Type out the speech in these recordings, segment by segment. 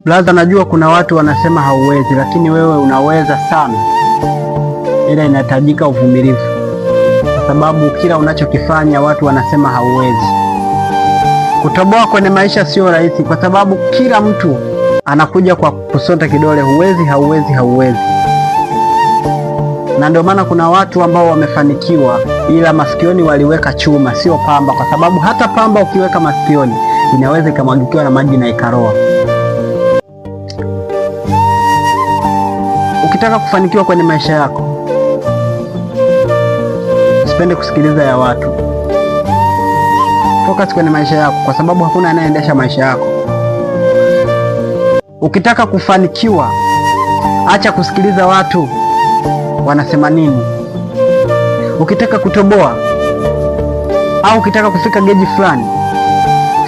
Brother, najua kuna watu wanasema hauwezi, lakini wewe unaweza sana, ila inahitajika uvumilivu, kwa sababu kila unachokifanya watu wanasema hauwezi. Kutoboa kwenye maisha sio rahisi, kwa sababu kila mtu anakuja kwa kusota kidole, huwezi, hauwezi, hauwezi. Na ndio maana kuna watu ambao wamefanikiwa, ila masikioni waliweka chuma, sio pamba, kwa sababu hata pamba ukiweka masikioni inaweza ikamwagikiwa na maji na ikaroa. Ukitaka kufanikiwa kwenye maisha yako, usipende kusikiliza ya watu. Focus kwenye maisha yako, kwa sababu hakuna anayeendesha maisha yako. Ukitaka kufanikiwa, acha kusikiliza watu wanasema nini. Ukitaka kutoboa au ukitaka kufika geji fulani,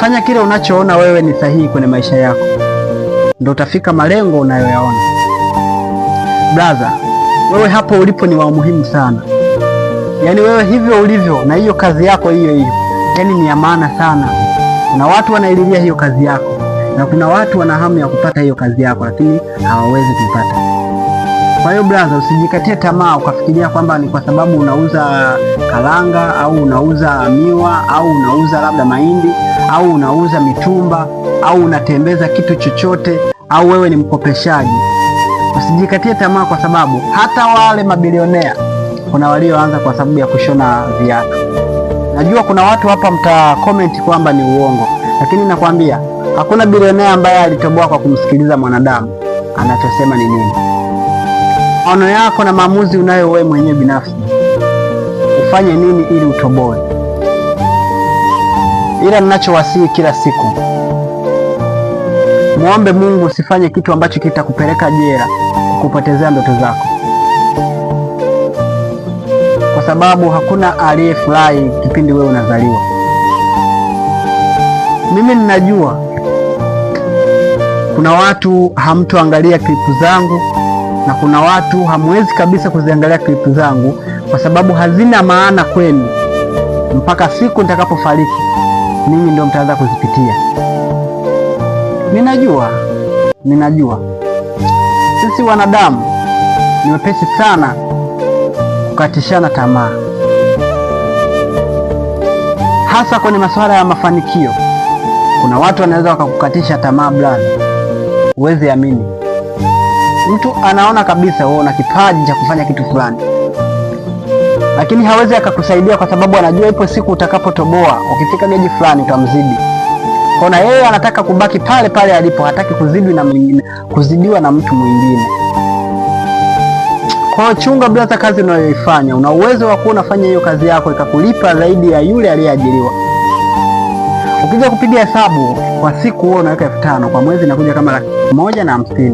fanya kile unachoona wewe ni sahihi kwenye maisha yako, ndio utafika malengo unayoyaona. Brother, wewe hapo ulipo ni wa muhimu sana. Yaani wewe hivyo ulivyo na hiyo kazi yako hiyo, yaani ni ya maana sana. Kuna watu wanaililia hiyo kazi yako, na kuna watu wana hamu ya kupata hiyo kazi yako, lakini hawawezi kupata. Kwa hiyo brother, usijikatie tamaa ukafikiria kwamba ni kwa sababu unauza karanga au unauza miwa au unauza labda mahindi au unauza mitumba au unatembeza kitu chochote au wewe ni mkopeshaji. Usijikatie tamaa, kwa sababu hata wale mabilionea kuna walioanza kwa sababu ya kushona viatu. Najua kuna watu hapa mta comment kwamba ni uongo, lakini nakwambia hakuna bilionea ambaye alitoboa kwa kumsikiliza mwanadamu anachosema ni nini. Maono yako na maamuzi unayo wewe mwenyewe binafsi, ufanye nini ili utoboe. Ila ninachowasihi kila siku, muombe Mungu usifanye kitu ambacho kitakupeleka jela, kukupotezea ndoto zako, kwa sababu hakuna aliyefurahi kipindi wewe unazaliwa. Mimi ninajua kuna watu hamtoangalia klipu zangu, na kuna watu hamwezi kabisa kuziangalia klipu zangu kwa sababu hazina maana kwenu. Mpaka siku nitakapofariki, ninyi ndio mtaanza kuzipitia. Ninajua sisi wanadamu ni wepesi sana kukatishana tamaa, hasa kwenye masuala ya mafanikio. Kuna watu wanaweza wakakukatisha tamaa brother, uweze amini. Mtu anaona kabisa wewe una kipaji cha kufanya kitu fulani, lakini hawezi akakusaidia kwa sababu anajua ipo siku utakapotoboa, ukifika geji fulani utamzidi. Kwa na yeye anataka kubaki pale pale alipo, hataki kuzidiwa na mtu mwingine. Kwa chunga brother kazi unayoifanya. Una uwezo wa kuwa unafanya hiyo kazi yako ikakulipa zaidi ya yule aliyeajiriwa. Ukija kupiga hesabu kwa siku wewe unaweka 5,000, kwa mwezi inakuja kama 150.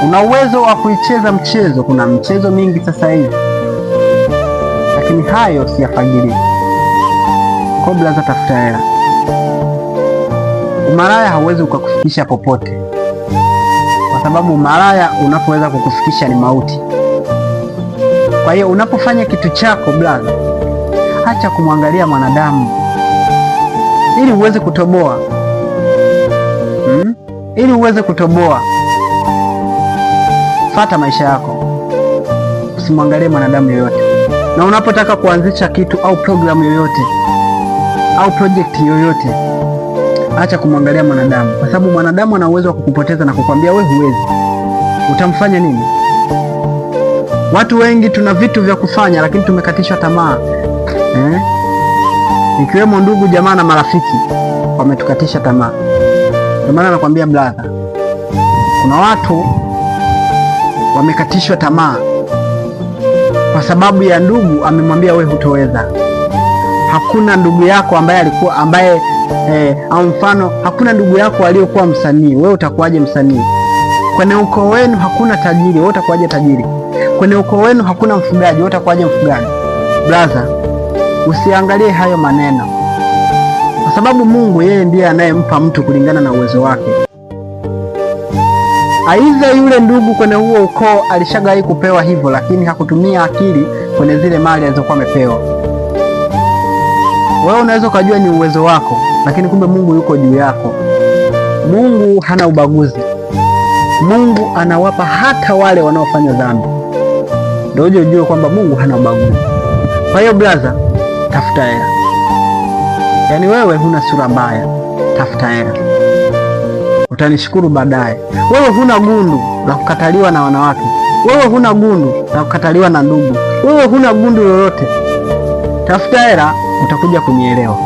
Una uwezo wa kuicheza mchezo, kuna mchezo mingi sasa hivi, lakini hayo siyafagili. Kwa brother, tafuta hela. Umalaya hauwezi ukakufikisha popote, kwa sababu umalaya unapoweza kukufikisha ni mauti. Kwa hiyo unapofanya kitu chako brother, acha kumwangalia mwanadamu ili uweze kutoboa. Ili uweze kutoboa, fata maisha yako, usimwangalie mwanadamu yoyote. Na unapotaka kuanzisha kitu au programu yoyote au project yoyote, acha kumwangalia mwanadamu, kwa sababu mwanadamu ana uwezo wa kukupoteza na kukwambia wewe huwezi. Utamfanya nini? Watu wengi tuna vitu vya kufanya, lakini tumekatishwa tamaa, ikiwemo ndugu, jamaa na marafiki wametukatisha tamaa. Ndio maana nakwambia brother, kuna watu wamekatishwa tamaa kwa sababu ya ndugu amemwambia wewe hutoweza. Hakuna ndugu yako au mfano, hakuna ndugu yako aliyokuwa msanii, wewe utakuwaje msanii? Kwenye ukoo wenu hakuna tajiri, wewe utakuwaje tajiri? Kwenye ukoo wenu hakuna mfugaji, wewe utakuwaje mfugaji? Brother, usiangalie hayo maneno, kwa sababu Mungu yeye ndiye anayempa mtu kulingana na uwezo wake. Aidha yule ndugu kwenye huo ukoo alishagai kupewa hivyo, lakini hakutumia akili kwenye zile mali alizokuwa amepewa. Wewe unaweza ukajua ni uwezo wako, lakini kumbe Mungu yuko juu yako. Mungu hana ubaguzi. Mungu anawapa hata wale wanaofanya dhambi. Ndio ujue kwamba Mungu hana ubaguzi. Kwa hiyo brother, tafuta hela. Yaani wewe huna sura mbaya, tafuta hela, utanishukuru baadaye. Wewe huna gundu la kukataliwa na wanawake, wewe huna gundu la kukataliwa na ndugu, wewe huna gundu lolote. Tafuta hela, utakuja kunielewa.